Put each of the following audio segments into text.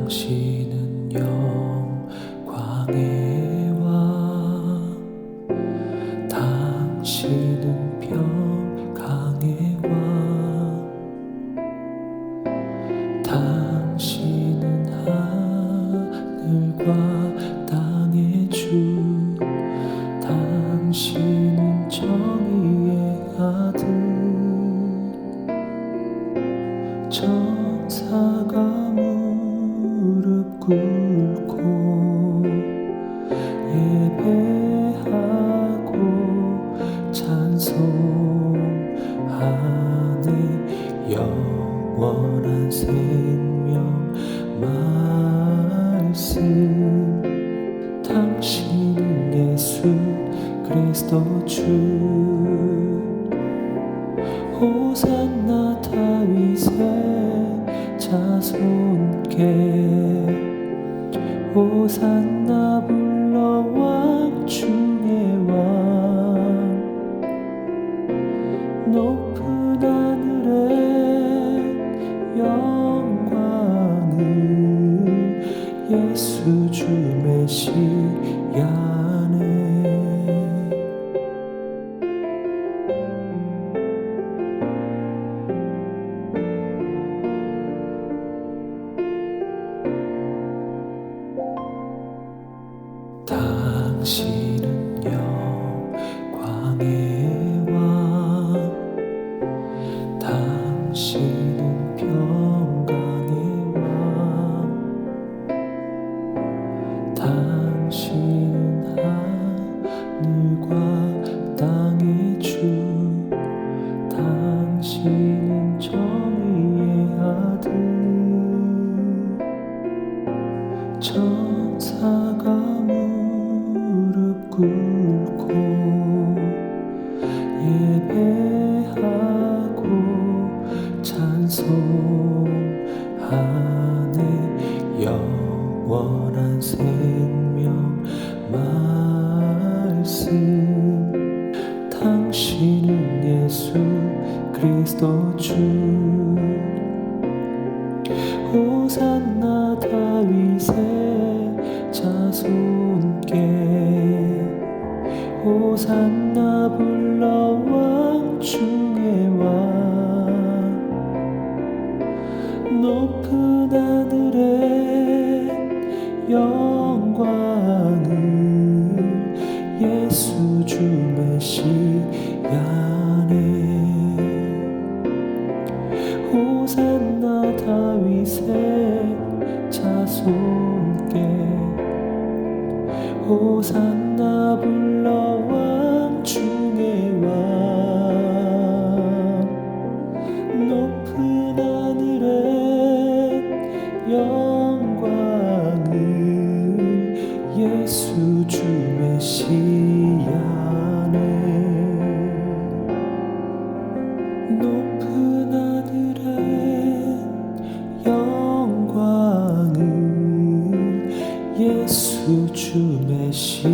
당신은 영광의 왕, 당신은 평강의 왕, 당신은 하늘과 땅의 주, 당신은 정의의 아들. 천사가 무릎 꿇고 예배하고 찬송하네. 영원한 생명 말씀, 당신은 예수 그리스도 주. 호산나 다윗의 자손께, 호산나 불러 왕 중의 왕. 높은 하늘에 영광을 예수 주 메시아네. 당신은 영광의 왕, 당신은 평강의 왕, 당신은 하늘과 땅의 주, 당신은 정의의 아들. 천사가 무릎 꿇고 예배하고 찬송하네. 영원한 생명 말씀, 당신은 예수 그리스도 주. 호산나 다윗의 자손께, 호산나 불러 왕 중의 왕. 높은 하늘에 영광을 예수 주 메시아네. 호산나 다윗의 자손께, 호산나 불러 왕 중의 왕. 높은 하늘에 영광을 예수 주 메시아네. 높은 하늘에 영광을 예수 주 메시아네.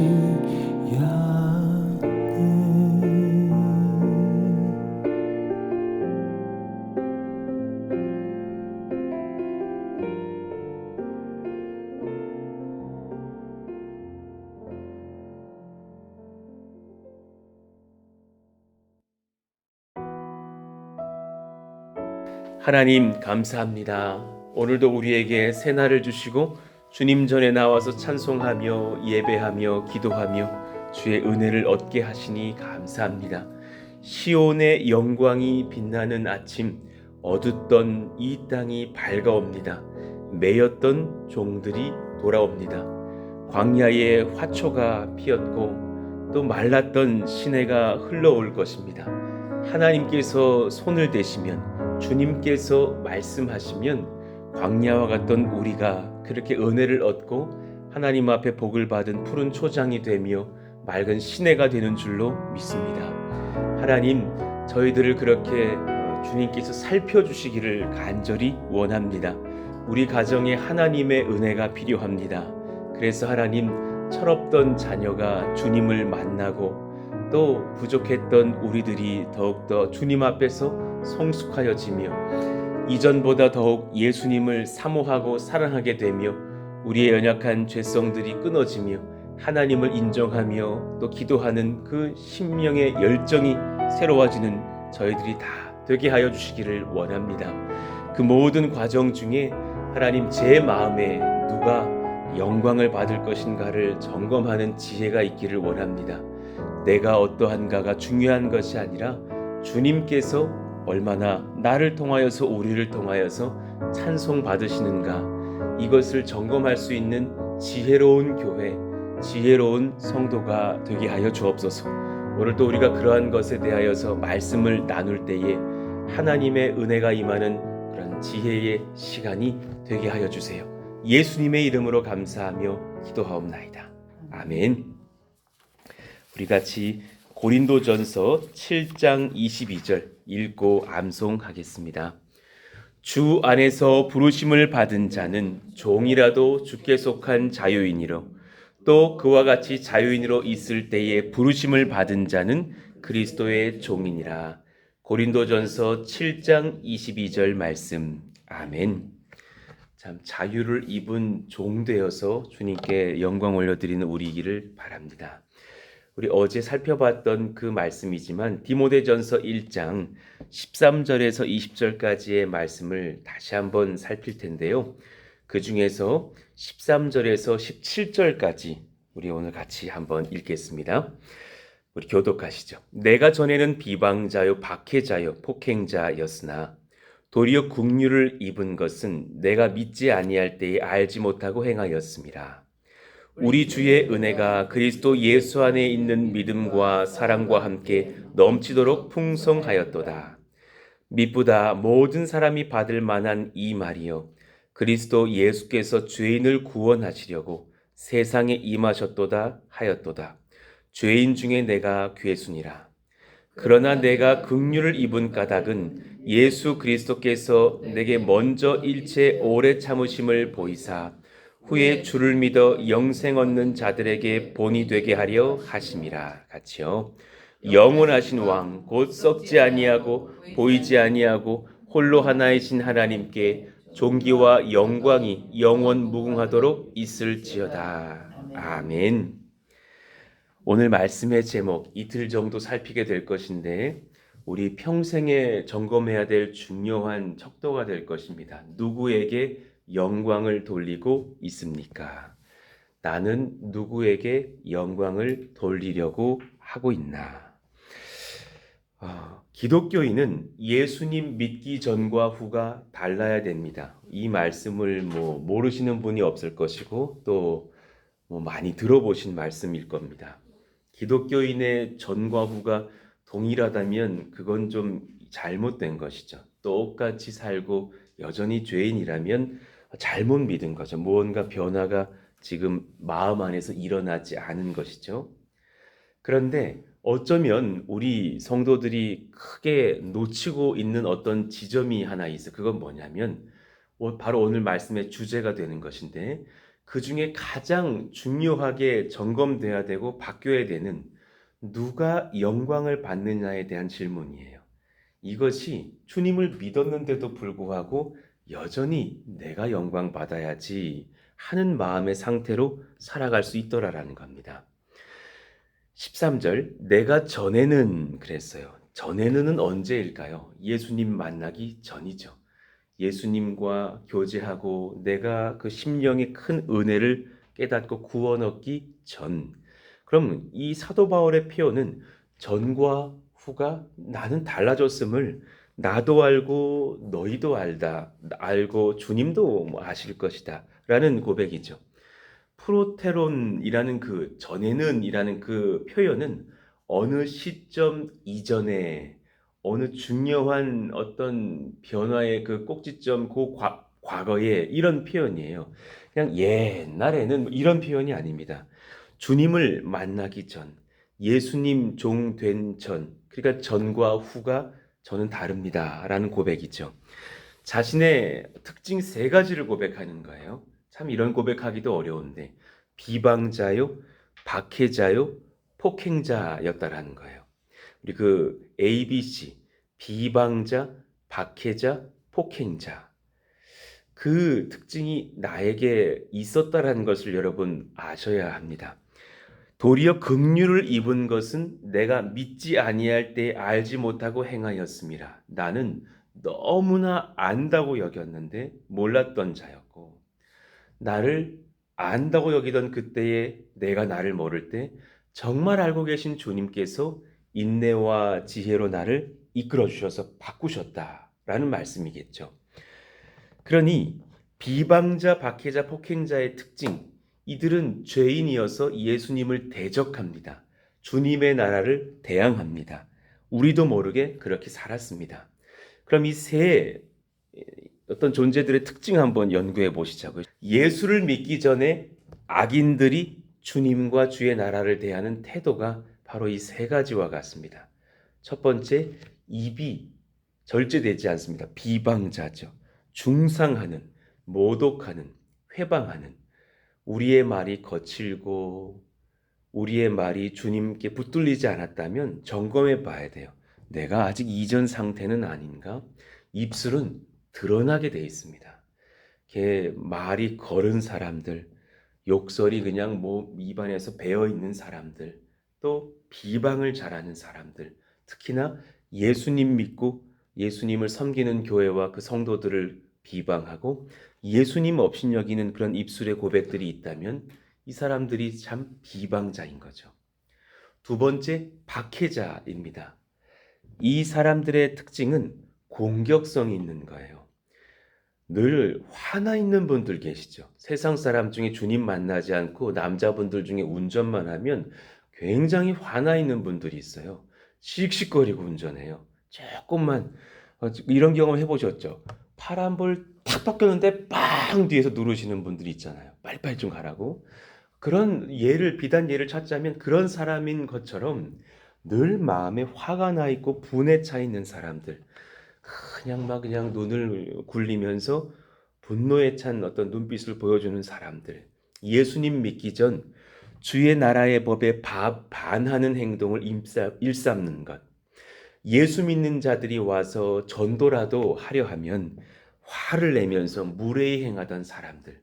하나님 감사합니다. 오늘도 우리에게 새날을 주시고 주님 전에 나와서 찬송하며 예배하며 기도하며 주의 은혜를 얻게 하시니 감사합니다. 시온의 영광이 빛나는 아침, 어둡던 이 땅이 밝아옵니다. 매였던 종들이 돌아옵니다. 광야에 화초가 피었고 또 말랐던 시내가 흘러올 것입니다. 하나님께서 손을 대시면, 주님께서 말씀하시면 광야와 같던 우리가 그렇게 은혜를 얻고 하나님 앞에 복을 받은 푸른 초장이 되며 맑은 시내가 되는 줄로 믿습니다. 하나님, 저희들을 그렇게 주님께서 살펴주시기를 간절히 원합니다. 우리 가정에 하나님의 은혜가 필요합니다. 그래서 하나님, 철없던 자녀가 주님을 만나고 또 부족했던 우리들이 더욱더 주님 앞에서 성숙하여지며 이전보다 더욱 예수님을 사모하고 사랑하게 되며 우리의 연약한 죄성들이 끊어지며 하나님을 인정하며 또 기도하는 그 심령의 열정이 새로워지는 저희들이 다 되게 하여 주시기를 원합니다. 그 모든 과정 중에 하나님 제 마음에 누가 영광을 받을 것인가를 점검하는 지혜가 있기를 원합니다. 내가 어떠한가가 중요한 것이 아니라 주님께서 얼마나 나를 통하여서 우리를 통하여서 찬송 받으시는가, 이것을 점검할 수 있는 지혜로운 교회, 지혜로운 성도가 되게 하여 주옵소서. 오늘 또 우리가 그러한 것에 대하여서 말씀을 나눌 때에 하나님의 은혜가 임하는 그런 지혜의 시간이 되게 하여 주세요. 예수님의 이름으로 감사하며 기도하옵나이다. 아멘. 우리 같이 고린도전서 7장 22절 읽고 암송하겠습니다. 주 안에서 부르심을 받은 자는 종이라도 주께 속한 자유인이로, 또 그와 같이 자유인으로 있을 때에 부르심을 받은 자는 그리스도의 종이니라. 고린도전서 7장 22절 말씀. 아멘. 참 자유를 입은 종 되어서 주님께 영광 올려드리는 우리이기를 바랍니다. 우리 어제 살펴봤던 그 말씀이지만 디모데전서 1장 13절에서 20절까지의 말씀을 다시 한번 살필 텐데요. 그 중에서 13절에서 17절까지 우리 오늘 같이 한번 읽겠습니다. 우리 교독하시죠. 내가 전에는 비방자요 박해자요 폭행자였으나 도리어 긍휼을 입은 것은 내가 믿지 아니할 때에 알지 못하고 행하였음이라. 우리 주의 은혜가 그리스도 예수 안에 있는 믿음과 사랑과 함께 넘치도록 풍성하였도다. 미쁘다 모든 사람이 받을 만한 이 말이요, 그리스도 예수께서 죄인을 구원하시려고 세상에 임하셨도다 하였도다. 죄인 중에 내가 괴순이라. 그러나 내가 긍휼을 입은 까닭은 예수 그리스도께서 내게 먼저 일체 오래 참으심을 보이사 후에 주를 믿어 영생 얻는 자들에게 본이 되게 하려 하심이라. 같이요. 영원하신 왕 곧 썩지 아니하고 보이지 아니하고 홀로 하나이신 하나님께 존귀와 영광이 영원 무궁하도록 있을지어다. 아멘. 오늘 말씀의 제목 이틀 정도 살피게 될 것인데 우리 평생에 점검해야 될 중요한 척도가 될 것입니다. 누구에게 영광을 돌리고 있습니까? 나는 누구에게 영광을 돌리려고 하고 있나? 기독교인은 예수님 믿기 전과 후가 달라야 됩니다. 이 말씀을 모르시는 분이 없을 것이고 또 많이 들어보신 말씀일 겁니다. 기독교인의 전과 후가 동일하다면 그건 좀 잘못된 것이죠. 똑같이 살고 여전히 죄인이라면 잘못 믿은 거죠. 무언가 변화가 지금 마음 안에서 일어나지 않은 것이죠. 그런데 어쩌면 우리 성도들이 크게 놓치고 있는 어떤 지점이 하나 있어요. 그건 뭐냐면 바로 오늘 말씀의 주제가 되는 것인데 그 중에 가장 중요하게 점검돼야 되고 바뀌어야 되는 누가 영광을 받느냐에 대한 질문이에요. 이것이 주님을 믿었는데도 불구하고 여전히 내가 영광 받아야지 하는 마음의 상태로 살아갈 수 있더라라는 겁니다. 13절 내가 전에는 그랬어요. 전에는 언제일까요? 예수님 만나기 전이죠. 예수님과 교제하고 내가 그 심령의 큰 은혜를 깨닫고 구원 얻기 전. 그럼 이 사도 바울의 표현은 전과 후가 나는 달라졌음을 나도 알고 너희도 알고 주님도 아실 것이다 라는 고백이죠. 프로테론이라는 그 전에는 이라는 그 표현은 어느 시점 이전에 어느 중요한 어떤 변화의 그 꼭지점 그 과거에 이런 표현이에요. 그냥 옛날에는 이런 표현이 아닙니다. 주님을 만나기 전, 예수님 종 된 전, 그러니까 전과 후가 저는 다릅니다 라는 고백이죠. 자신의 특징 세 가지를 고백하는 거예요. 참 이런 고백하기도 어려운데 비방자요, 박해자요, 폭행자였다라는 거예요. 우리 그 ABC, 비방자, 박해자, 폭행자. 그 특징이 나에게 있었다라는 것을 여러분 아셔야 합니다. 도리어 긍휼을 입은 것은 내가 믿지 아니할 때 알지 못하고 행하였음이라. 나는 너무나 안다고 여겼는데 몰랐던 자였고, 나를 안다고 여기던 그때에 내가 나를 모를 때 정말 알고 계신 주님께서 인내와 지혜로 나를 이끌어 주셔서 바꾸셨다라는 말씀이겠죠. 그러니 비방자, 박해자, 폭행자의 특징, 이들은 죄인이어서 예수님을 대적합니다. 주님의 나라를 대항합니다. 우리도 모르게 그렇게 살았습니다. 그럼 이 세 어떤 존재들의 특징 한번 연구해 보시자고요. 예수를 믿기 전에 악인들이 주님과 주의 나라를 대하는 태도가 바로 이 세 가지와 같습니다. 첫 번째, 입이 절제되지 않습니다. 비방자죠. 중상하는, 모독하는, 회방하는, 우리의 말이 거칠고 우리의 말이 주님께 붙들리지 않았다면 점검해 봐야 돼요. 내가 아직 이전 상태는 아닌가? 입술은 드러나게 돼 있습니다. 말이 거른 사람들, 욕설이 그냥 입안에서 배어 있는 사람들, 또 비방을 잘하는 사람들, 특히나 예수님 믿고 예수님을 섬기는 교회와 그 성도들을 비방하고 예수님 없인 여기는 그런 입술의 고백들이 있다면 이 사람들이 참 비방자인 거죠. 두 번째, 박해자입니다. 이 사람들의 특징은 공격성이 있는 거예요. 늘 화나 있는 분들 계시죠. 세상 사람 중에 주님 만나지 않고 남자분들 중에 운전만 하면 굉장히 화나 있는 분들이 있어요. 씩씩거리고 운전해요. 조금만 이런 경험 해보셨죠? 파란불 탁 바뀌었는데 빵 뒤에서 누르시는 분들이 있잖아요. 빨리빨리 좀 가라고. 그런 비단 예를 찾자면 그런 사람인 것처럼 늘 마음에 화가 나 있고 분에 차 있는 사람들, 그냥 눈을 굴리면서 분노에 찬 어떤 눈빛을 보여주는 사람들, 예수님 믿기 전 주의 나라의 법에 반하는 행동을 일삼는 것, 예수 믿는 자들이 와서 전도라도 하려 하면 화를 내면서 무례히 행하던 사람들,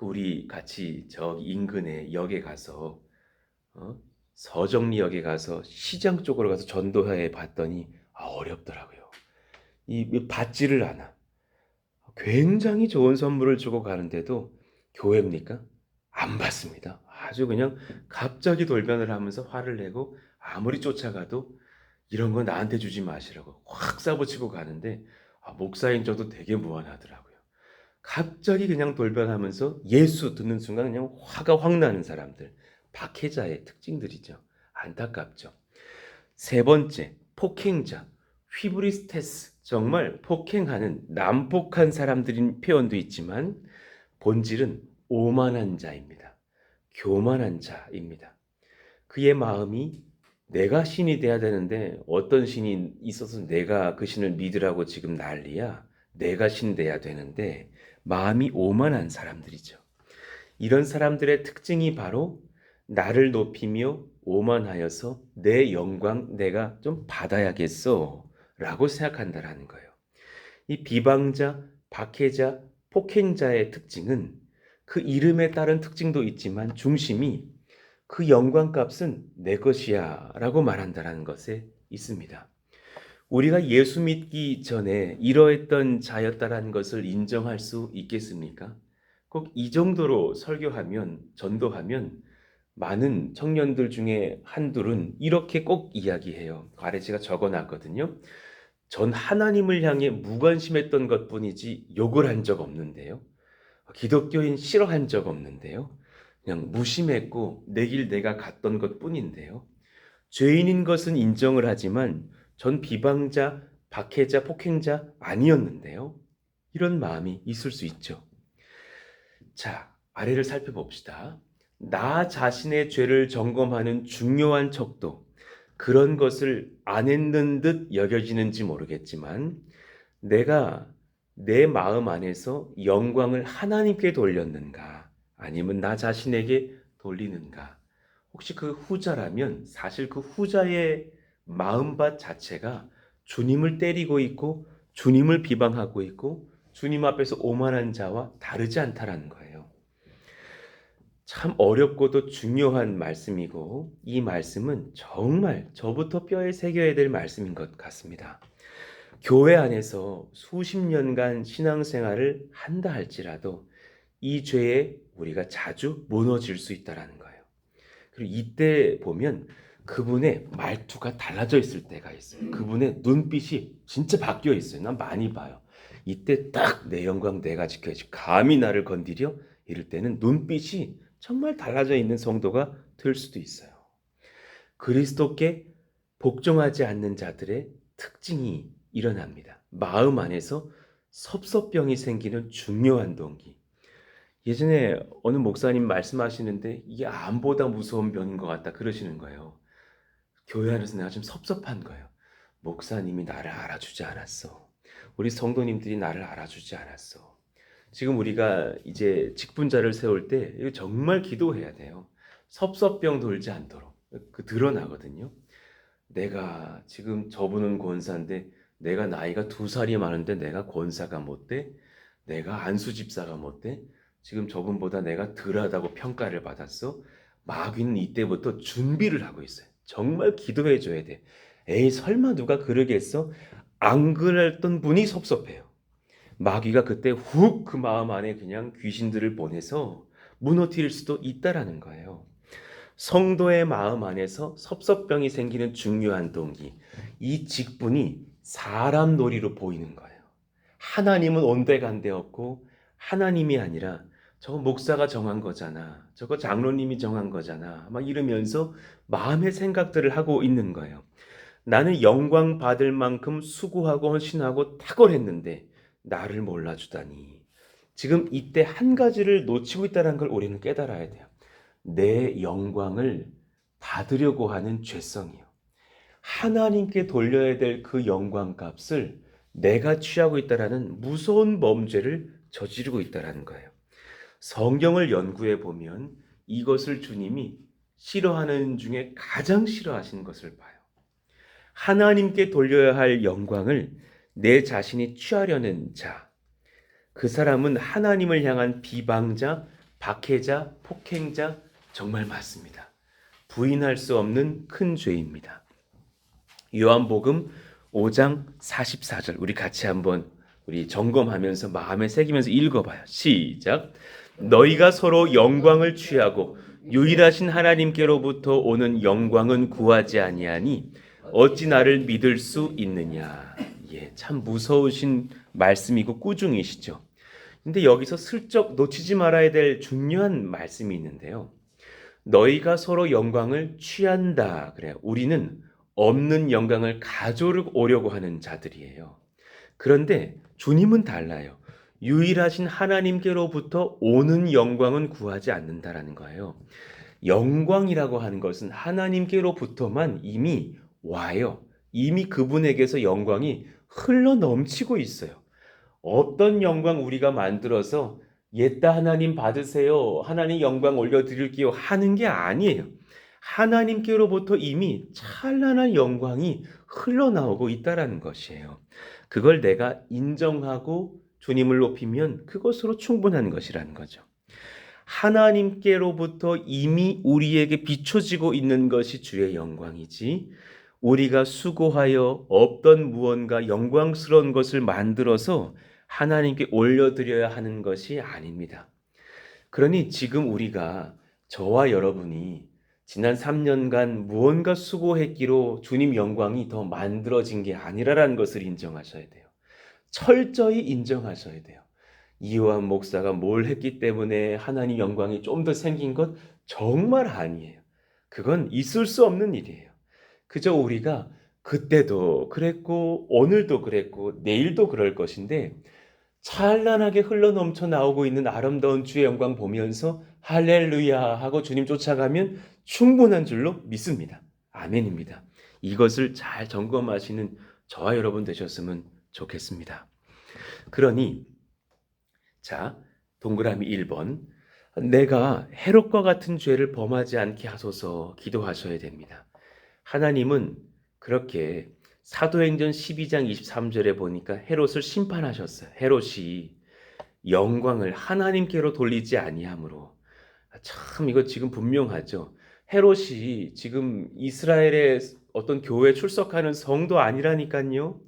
우리 같이 저 인근의 역에 가서 서정리역에 가서 시장 쪽으로 가서 전도해 봤더니 어렵더라고요. 받지를 않아. 굉장히 좋은 선물을 주고 가는데도 교회입니까? 안 받습니다. 아주 그냥 갑자기 돌변을 하면서 화를 내고 아무리 쫓아가도 이런 거 나한테 주지 마시라고 확 싸붙이고 가는데 목사인 저도 되게 무안하더라고요. 갑자기 그냥 돌변하면서 예수 듣는 순간 그냥 화가 확 나는 사람들. 박해자의 특징들이죠. 안타깝죠. 세 번째, 폭행자, 휘브리스테스. 정말 폭행하는 난폭한 사람들인 표현도 있지만 본질은 오만한 자입니다. 교만한 자입니다. 그의 마음이 내가 신이 돼야 되는데 어떤 신이 있어서 내가 그 신을 믿으라고 지금 난리야. 내가 신 돼야 되는데 마음이 오만한 사람들이죠. 이런 사람들의 특징이 바로 나를 높이며 오만하여서 내 영광 내가 좀 받아야겠어 라고 생각한다라는 거예요. 이 비방자, 박해자, 폭행자의 특징은 그 이름에 따른 특징도 있지만 중심이 그 영광값은 내 것이야 라고 말한다는 것에 있습니다. 우리가 예수 믿기 전에 이러했던 자였다라는 것을 인정할 수 있겠습니까? 꼭 이 정도로 설교하면, 전도하면 많은 청년들 중에 한둘은 이렇게 꼭 이야기해요. 아래 제가 적어놨거든요. 전 하나님을 향해 무관심했던 것뿐이지 욕을 한 적 없는데요. 기독교인 싫어한 적 없는데요. 그냥 무심했고 내 길 내가 갔던 것뿐인데요. 죄인인 것은 인정을 하지만 전 비방자, 박해자, 폭행자 아니었는데요. 이런 마음이 있을 수 있죠. 자, 아래를 살펴봅시다. 나 자신의 죄를 점검하는 중요한 척도, 그런 것을 안 했는 듯 여겨지는지 모르겠지만 내가 내 마음 안에서 영광을 하나님께 돌렸는가 아니면 나 자신에게 돌리는가. 혹시 그 후자라면 사실 그 후자의 마음밭 자체가 주님을 때리고 있고 주님을 비방하고 있고 주님 앞에서 오만한 자와 다르지 않다라는 거예요. 참 어렵고도 중요한 말씀이고 이 말씀은 정말 저부터 뼈에 새겨야 될 말씀인 것 같습니다. 교회 안에서 수십 년간 신앙생활을 한다 할지라도 이 죄에 우리가 자주 무너질 수 있다라는 거예요. 그리고 이때 보면 그분의 말투가 달라져 있을 때가 있어요. 그분의 눈빛이 진짜 바뀌어 있어요. 난 많이 봐요. 이때 딱 내 영광 내가 지켜야지. 감히 나를 건드려? 이럴 때는 눈빛이 정말 달라져 있는 성도가 될 수도 있어요. 그리스도께 복종하지 않는 자들의 특징이 일어납니다. 마음 안에서 섭섭병이 생기는 중요한 동기. 예전에 어느 목사님 말씀하시는데 이게 암보다 무서운 병인 것 같다 그러시는 거예요. 교회 안에서 내가 좀 섭섭한 거예요. 목사님이 나를 알아주지 않았어. 우리 성도님들이 나를 알아주지 않았어. 지금 우리가 이제 직분자를 세울 때 이거 정말 기도해야 돼요. 섭섭병 돌지 않도록. 그 드러나거든요. 내가 지금 저분은 권사인데 내가 나이가 2살이 많은데 내가 권사가 못 돼? 내가 안수 집사가 못 돼? 지금 저분보다 내가 덜하다고 평가를 받았어? 마귀는 이때부터 준비를 하고 있어요. 정말 기도해 줘야 돼. 에이 설마 누가 그러겠어? 안 그랬던 분이 섭섭해요. 마귀가 그때 훅 그 마음 안에 그냥 귀신들을 보내서 무너뜨릴 수도 있다라는 거예요. 성도의 마음 안에서 섭섭병이 생기는 중요한 동기, 이 직분이 사람 놀이로 보이는 거예요. 하나님은 온데간데 없고 하나님이 아니라 저거 목사가 정한 거잖아. 저거 장로님이 정한 거잖아. 막 이러면서 마음의 생각들을 하고 있는 거예요. 나는 영광 받을 만큼 수고하고 헌신하고 탁월했는데 나를 몰라주다니. 지금 이때 한 가지를 놓치고 있다는 걸 우리는 깨달아야 돼요. 내 영광을 받으려고 하는 죄성이요. 하나님께 돌려야 될 그 영광 값을 내가 취하고 있다라는 무서운 범죄를 저지르고 있다라는 거예요. 성경을 연구해 보면 이것을 주님이 싫어하는 중에 가장 싫어하시는 것을 봐요. 하나님께 돌려야 할 영광을 내 자신이 취하려는 자, 그 사람은 하나님을 향한 비방자, 박해자, 폭행자, 정말 맞습니다. 부인할 수 없는 큰 죄입니다. 요한복음 5장 44절 우리 같이 한번 우리 점검하면서 마음에 새기면서 읽어봐요. 시작. 너희가 서로 영광을 취하고 유일하신 하나님께로부터 오는 영광은 구하지 아니하니 어찌 나를 믿을 수 있느냐. 예, 참 무서우신 말씀이고 꾸중이시죠. 근데 여기서 슬쩍 놓치지 말아야 될 중요한 말씀이 있는데요. 너희가 서로 영광을 취한다. 그래요. 우리는 없는 영광을 가져오려고 하는 자들이에요. 그런데 주님은 달라요. 유일하신 하나님께로부터 오는 영광은 구하지 않는다라는 거예요. 영광이라고 하는 것은 하나님께로부터만 이미 와요. 이미 그분에게서 영광이 흘러 넘치고 있어요. 어떤 영광 우리가 만들어서 옛다 하나님 받으세요. 하나님 영광 올려드릴게요. 하는 게 아니에요. 하나님께로부터 이미 찬란한 영광이 흘러나오고 있다라는 것이에요. 그걸 내가 인정하고 주님을 높이면 그것으로 충분한 것이라는 거죠. 하나님께로부터 이미 우리에게 비춰지고 있는 것이 주의 영광이지 우리가 수고하여 없던 무언가 영광스러운 것을 만들어서 하나님께 올려드려야 하는 것이 아닙니다. 그러니 지금 우리가 저와 여러분이 지난 3년간 무언가 수고했기로 주님 영광이 더 만들어진 게 아니라는 것을 인정하셔야 돼요. 철저히 인정하셔야 돼요. 이요한 목사가 뭘 했기 때문에 하나님 영광이 좀 더 생긴 것 정말 아니에요. 그건 있을 수 없는 일이에요. 그저 우리가 그때도 그랬고 오늘도 그랬고 내일도 그럴 것인데 찬란하게 흘러넘쳐 나오고 있는 아름다운 주의 영광 보면서 할렐루야 하고 주님 쫓아가면 충분한 줄로 믿습니다. 아멘입니다. 이것을 잘 점검하시는 저와 여러분 되셨으면 좋겠습니다. 그러니 자, 동그라미 1번 내가 헤롯과 같은 죄를 범하지 않게 하소서 기도하셔야 됩니다. 하나님은 그렇게 사도행전 12장 23절에 보니까 헤롯을 심판하셨어요. 헤롯이 영광을 하나님께로 돌리지 아니함으로. 참 이거 지금 분명하죠. 헤롯이 지금 이스라엘의 어떤 교회에 출석하는 성도 아니라니까요.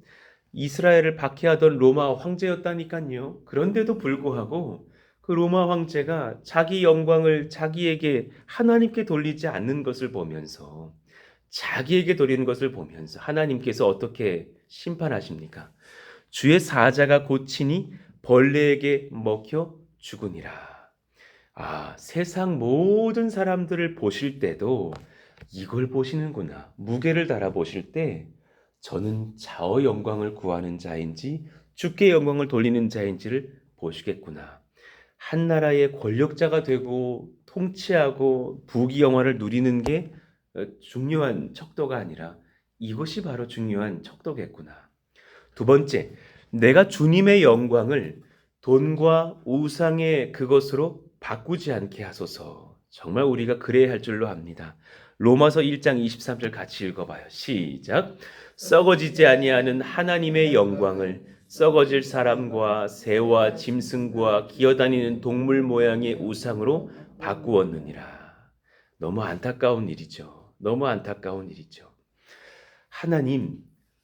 이스라엘을 박해하던 로마 황제였다니까요. 그런데도 불구하고 그 로마 황제가 자기 영광을 자기에게 하나님께 돌리지 않는 것을 보면서 자기에게 돌리는 것을 보면서 하나님께서 어떻게 심판하십니까? 주의 사자가 고치니 벌레에게 먹혀 죽으니라. 세상 모든 사람들을 보실 때도 이걸 보시는구나. 무게를 달아 보실 때 저는 자어 영광을 구하는 자인지 주께 영광을 돌리는 자인지를 보시겠구나. 한 나라의 권력자가 되고 통치하고 부귀영화를 누리는 게 중요한 척도가 아니라 이것이 바로 중요한 척도겠구나. 두 번째, 내가 주님의 영광을 돈과 우상의 그것으로 바꾸지 않게 하소서. 정말 우리가 그래야 할 줄로 압니다. 로마서 1장 23절 같이 읽어봐요. 시작. 썩어지지 아니하는 하나님의 영광을 썩어질 사람과 새와 짐승과 기어다니는 동물 모양의 우상으로 바꾸었느니라. 너무 안타까운 일이죠. 너무 안타까운 일이죠. 하나님,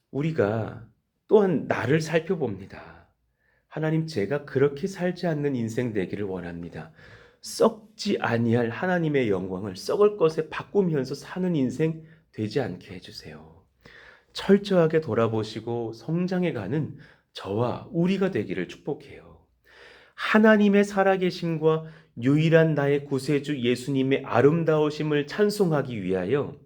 우리가 또한 나를 살펴봅니다. 하나님, 제가 그렇게 살지 않는 인생 되기를 원합니다. 썩지 아니할 하나님의 영광을 썩을 것에 바꾸면서 사는 인생 되지 않게 해주세요. 철저하게 돌아보시고 성장해가는 저와 우리가 되기를 축복해요. 하나님의 살아계심과 유일한 나의 구세주 예수님의 아름다우심을 찬송하기 위하여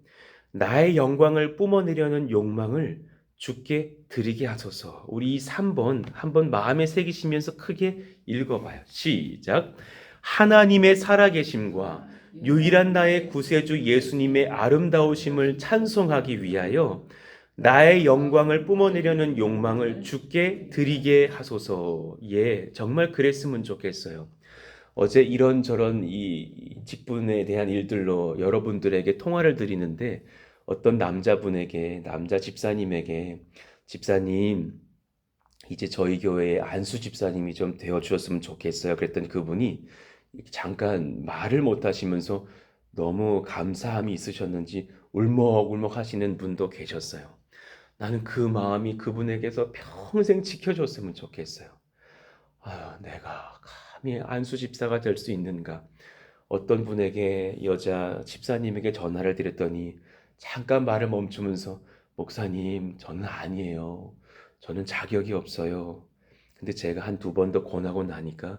나의 영광을 뿜어내려는 욕망을 주께 드리게 하소서. 우리 이 3번 한번 마음에 새기시면서 크게 읽어봐요. 시작. 하나님의 살아계심과 유일한 나의 구세주 예수님의 아름다우심을 찬송하기 위하여 나의 영광을 뿜어내려는 욕망을 주께 드리게 하소서. 예, 정말 그랬으면 좋겠어요. 어제 이런저런 이 직분에 대한 일들로 여러분들에게 통화를 드리는데 어떤 남자분에게, 남자 집사님에게, 집사님, 이제 저희 교회에 안수 집사님이 좀 되어 주셨으면 좋겠어요. 그랬더니 그분이 잠깐 말을 못 하시면서 너무 감사함이 있으셨는지 울먹울먹 하시는 분도 계셨어요. 나는 그 마음이 그분에게서 평생 지켜줬으면 좋겠어요. 내가 감히 안수 집사가 될 수 있는가? 어떤 분에게 여자 집사님에게 전화를 드렸더니 잠깐 말을 멈추면서 목사님, 저는 아니에요. 저는 자격이 없어요. 근데 제가 한 두 번 더 권하고 나니까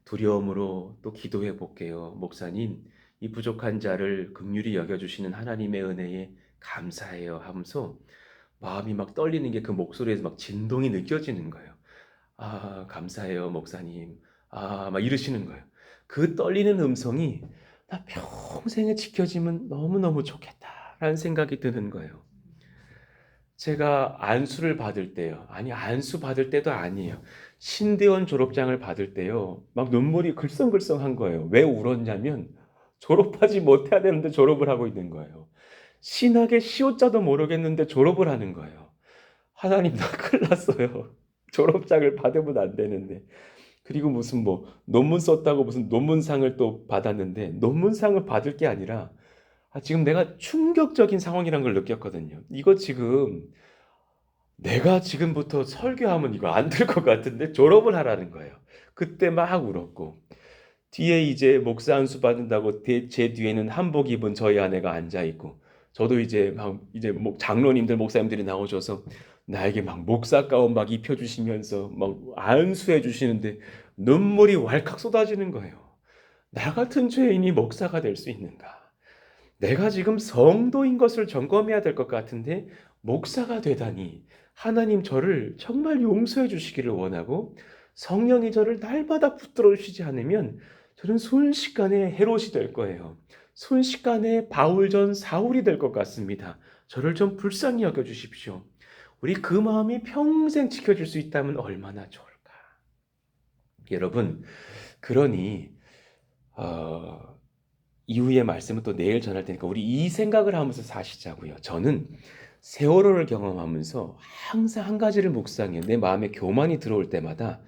두려움으로 또 기도해 볼게요. 목사님, 이 부족한 자를 긍휼히 여겨주시는 하나님의 은혜에 감사해요 하면서 마음이 막 떨리는 게 그 목소리에서 막 진동이 느껴지는 거예요. 감사해요, 목사님. 막 이러시는 거예요. 그 떨리는 음성이 나 평생에 지켜지면 너무너무 좋겠다라는 생각이 드는 거예요. 제가 안수를 받을 때요. 아니, 안수 받을 때도 아니에요. 신대원 졸업장을 받을 때요. 막 눈물이 글썽글썽한 거예요. 왜 울었냐면 졸업하지 못해야 되는데 졸업을 하고 있는 거예요. 신학의 시옷자도 모르겠는데 졸업을 하는 거예요. 하나님, 나 큰일 났어요. 졸업장을 받으면 안 되는데. 그리고 무슨 논문 썼다고 무슨 논문상을 또 받았는데 논문상을 받을 게 아니라 지금 내가 충격적인 상황이란 걸 느꼈거든요. 이거 지금 내가 지금부터 설교하면 이거 안 될 것 같은데 졸업을 하라는 거예요. 그때 막 울었고 뒤에 이제 목사 안수 받는다고 제 뒤에는 한복 입은 저희 아내가 앉아 있고 저도 이제 장로님들 목사님들이 나오셔서 나에게 막 목사 가운 막 입혀주시면서 막 안수해 주시는데 눈물이 왈칵 쏟아지는 거예요. 나 같은 죄인이 목사가 될 수 있는가? 내가 지금 성도인 것을 점검해야 될 것 같은데 목사가 되다니 하나님 저를 정말 용서해 주시기를 원하고 성령이 저를 날마다 붙들어 주시지 않으면 저는 순식간에 헤롯이 될 거예요. 순식간에 바울 전 사울이 될 것 같습니다. 저를 좀 불쌍히 여겨 주십시오. 우리 그 마음이 평생 지켜질 수 있다면 얼마나 좋을까. 여러분, 그러니 이후의 말씀은 또 내일 전할 테니까 우리 이 생각을 하면서 사시자고요. 저는 세월호를 경험하면서 항상 한 가지를 묵상해. 내 마음에 교만이 들어올 때마다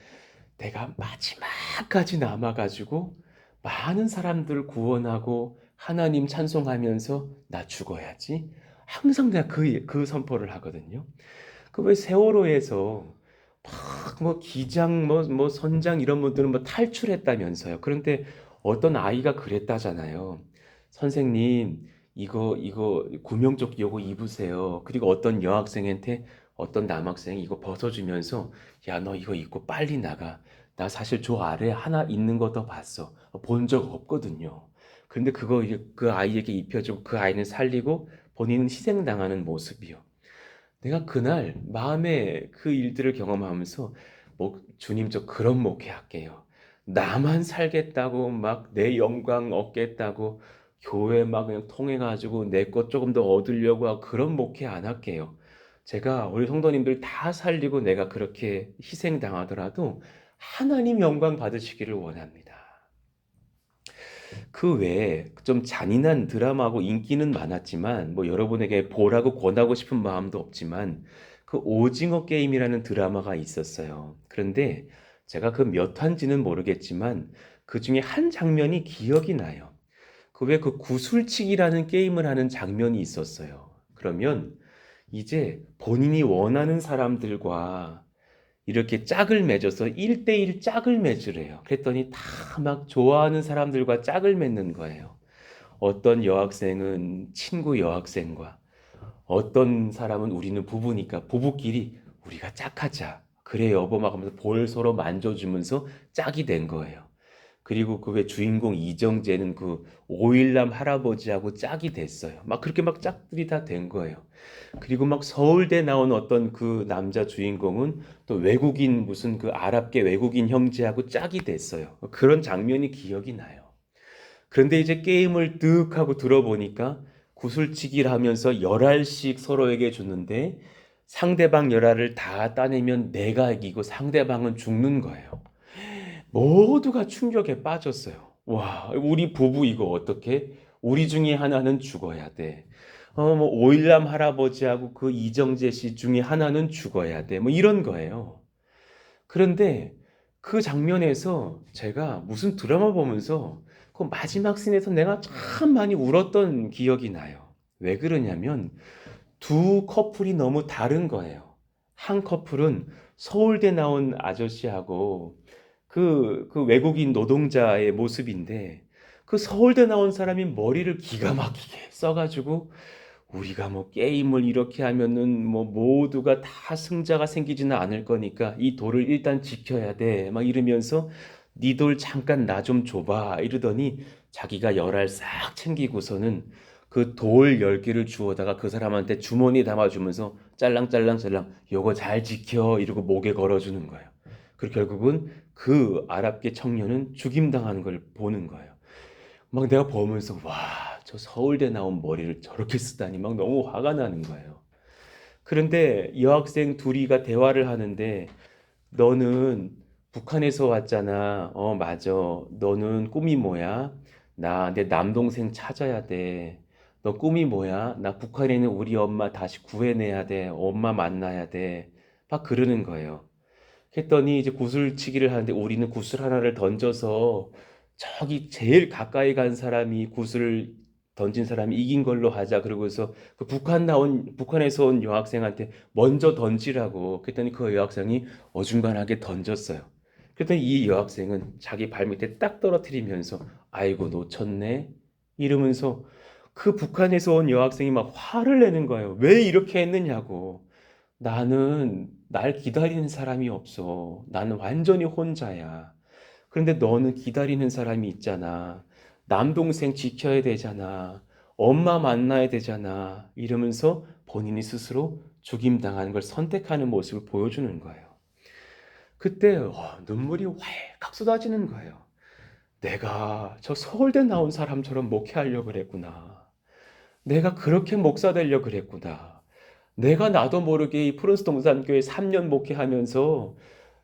내가 마지막까지 남아가지고 많은 사람들을 구원하고 하나님 찬송하면서 나 죽어야지. 항상 내가 그 선포를 하거든요. 그 왜 세월호에서 막 뭐 기장 뭐 선장 이런 분들은 뭐 탈출했다면서요. 그런데 어떤 아이가 그랬다잖아요. 선생님 이거 구명조끼 요거 입으세요. 그리고 어떤 여학생한테 어떤 남학생이 이거 벗어주면서 야 너 이거 입고 빨리 나가. 나 사실 저 아래 하나 있는 거 더 봤어. 본 적 없거든요. 근데 그거 이제 그 아이에게 입혀주고 그 아이는 살리고 본인은 희생당하는 모습이요. 내가 그날 마음에 그 일들을 경험하면서 주님 저 그런 목회할게요. 나만 살겠다고 막 내 영광 얻겠다고 교회 막 그냥 통해가지고 내 것 조금 더 얻으려고 하고 그런 목회 안 할게요. 제가 우리 성도님들 다 살리고 내가 그렇게 희생당하더라도 하나님 영광 받으시기를 원합니다. 그 외에 좀 잔인한 드라마하고 인기는 많았지만 뭐 여러분에게 보라고 권하고 싶은 마음도 없지만 그 오징어 게임이라는 드라마가 있었어요. 그런데 제가 그 몇 화인지는 모르겠지만 그 중에 한 장면이 기억이 나요. 그 왜 그 구슬치기라는 게임을 하는 장면이 있었어요. 그러면 이제 본인이 원하는 사람들과 이렇게 짝을 맺어서 1대1 짝을 맺으래요. 그랬더니 다 막 좋아하는 사람들과 짝을 맺는 거예요. 어떤 여학생은 친구 여학생과, 어떤 사람은 우리는 부부니까 부부끼리 우리가 짝하자. 그래 여보 막 하면서 볼 서로 만져주면서 짝이 된 거예요. 그리고 그 왜 주인공 이정재는 그 오일남 할아버지하고 짝이 됐어요. 막 그렇게 막 짝들이 다 된 거예요. 그리고 막 서울대 나온 어떤 그 남자 주인공은 또 외국인 무슨 그 아랍계 외국인 형제하고 짝이 됐어요. 그런 장면이 기억이 나요. 그런데 이제 게임을 득 하고 들어보니까 구슬치기를 하면서 열알씩 서로에게 주는데 상대방 열알을 다 따내면 내가 이기고 상대방은 죽는 거예요. 모두가 충격에 빠졌어요. 와, 우리 부부 이거 어떻게? 우리 중에 하나는 죽어야 돼. 뭐 오일남 할아버지하고 그 이정재 씨 중에 하나는 죽어야 돼. 뭐 이런 거예요. 그런데 그 장면에서 제가 무슨 드라마 보면서 그 마지막 씬에서 내가 참 많이 울었던 기억이 나요. 왜 그러냐면 두 커플이 너무 다른 거예요. 한 커플은 서울대 나온 아저씨하고 그 외국인 노동자의 모습인데 그 서울대 나온 사람이 머리를 기가 막히게 써가지고 우리가 뭐 게임을 이렇게 하면은 뭐 모두가 다 승자가 생기지는 않을 거니까 이 돌을 일단 지켜야 돼. 막 이러면서 네 돌 잠깐 나 좀 줘봐. 이러더니 자기가 열알 싹 챙기고서는 그 돌 10개를 주워다가 그 사람한테 주머니에 담아주면서 짤랑짤랑짤랑 요거 잘 지켜 이러고 목에 걸어주는 거예요. 그리고 결국은 그 아랍계 청년은 죽임당하는 걸 보는 거예요. 막 내가 보면서 와, 저 서울대 나온 머리를 저렇게 쓰다니 막 너무 화가 나는 거예요. 그런데 여학생 둘이가 대화를 하는데 너는 북한에서 왔잖아. 맞아. 너는 꿈이 뭐야? 나 내 남동생 찾아야 돼. 너 꿈이 뭐야? 나 북한에 있는 우리 엄마 다시 구해내야 돼. 엄마 만나야 돼. 막 그러는 거예요. 했더니 이제 구슬치기를 하는데 우리는 구슬 하나를 던져서 저기 제일 가까이 간 사람이 구슬을 던진 사람이 이긴 걸로 하자. 그러고서 그 북한에서 온 여학생한테 먼저 던지라고. 그랬더니 그 여학생이 어중간하게 던졌어요. 그랬더니 이 여학생은 자기 발밑에 딱 떨어뜨리면서 아이고 놓쳤네 이러면서 그 북한에서 온 여학생이 막 화를 내는 거예요. 왜 이렇게 했느냐고. 나는 날 기다리는 사람이 없어. 나는 완전히 혼자야. 그런데 너는 기다리는 사람이 있잖아. 남동생 지켜야 되잖아. 엄마 만나야 되잖아. 이러면서 본인이 스스로 죽임당하는 걸 선택하는 모습을 보여주는 거예요. 그때 눈물이 활칵 쏟아지는 거예요. 내가 저 서울대 나온 사람처럼 목회하려고 그랬구나. 내가 그렇게 목사 되려고 그랬구나. 내가 나도 모르게 이 프른스 동산교회 3년 목회하면서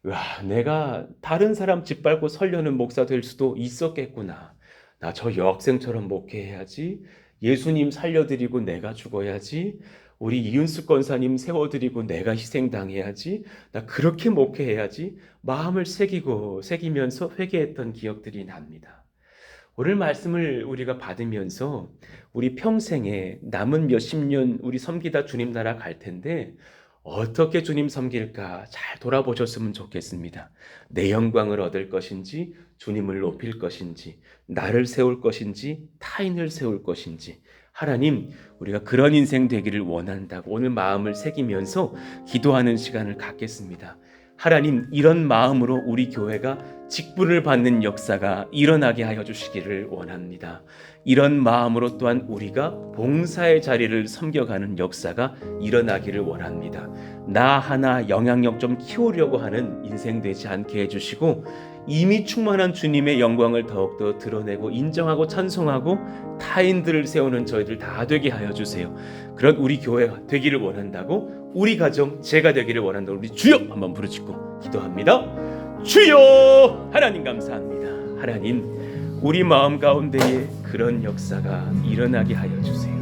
와, 내가 다른 사람 짓밟고 설려는 목사 될 수도 있었겠구나. 나 저 여학생처럼 목회해야지. 예수님 살려드리고 내가 죽어야지. 우리 이윤숙 권사님 세워드리고 내가 희생당해야지, 나 그렇게 목회해야지 마음을 새기면서 회개했던 기억들이 납니다. 오늘 말씀을 우리가 받으면서 우리 평생에 남은 몇십 년 우리 섬기다 주님 나라 갈 텐데 어떻게 주님 섬길까 잘 돌아보셨으면 좋겠습니다. 내 영광을 얻을 것인지, 주님을 높일 것인지, 나를 세울 것인지, 타인을 세울 것인지, 하나님, 우리가 그런 인생 되기를 원한다고 오늘 마음을 새기면서 기도하는 시간을 갖겠습니다. 하나님, 이런 마음으로 우리 교회가 직분을 받는 역사가 일어나게 하여 주시기를 원합니다. 이런 마음으로 또한 우리가 봉사의 자리를 섬겨가는 역사가 일어나기를 원합니다. 나 하나 영향력 좀 키우려고 하는 인생 되지 않게 해주시고, 이미 충만한 주님의 영광을 더욱더 드러내고 인정하고 찬송하고 타인들을 세우는 저희들 다 되게 하여 주세요. 그런 우리 교회가 되기를 원한다고, 우리 가정 제가 되기를 원한다고 우리 주여 한번 부르짖고 기도합니다. 주여! 하나님 감사합니다. 하나님, 우리 마음 가운데에 그런 역사가 일어나게 하여 주세요.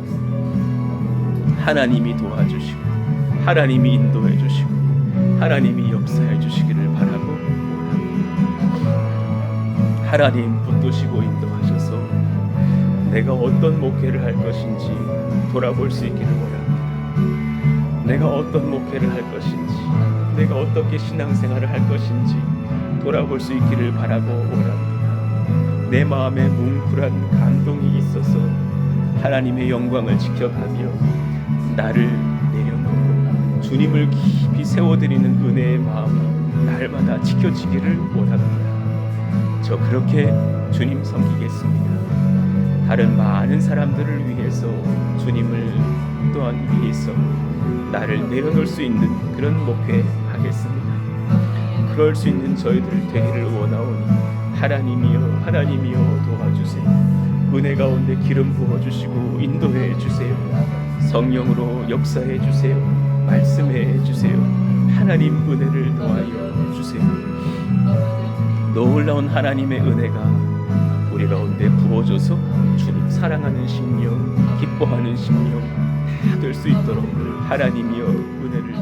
하나님이 도와주시고 하나님이 인도해 주시고 하나님이 역사해 주시기를 바라고 원합니다. 하나님 붙드시고 인도하셔서 내가 어떤 목회를 할 것인지 돌아볼 수 있기를 원합니다. 내가 어떤 목회를 할 것인지, 내가 어떻게 신앙생활을 할 것인지 돌아볼 수 있기를 바라고 원합니다. 내 마음에 뭉클한 감동이 있어서 하나님의 영광을 지켜가며 나를 내려놓고 주님을 깊이 세워드리는 은혜의 마음이 날마다 지켜지기를 원합니다. 저 그렇게 주님 섬기겠습니다. 다른 많은 사람들을 위해서, 주님을 또한 위해서 나를 내려놓을 수 있는 그런 목회 하겠습니다. 그럴 수 있는 저희들 되기를 원하오니 하나님이여 도와주세요. 은혜 가운데 기름 부어주시고 인도해 주세요. 성령으로 역사해 주세요. 말씀해 주세요. 하나님 은혜를 더하여 주세요. 놀라운 하나님의 은혜가 우리 가운데 부어져서 주님 사랑하는 심령, 기뻐하는 심령 다 될 수 있도록 하나님이여 은혜를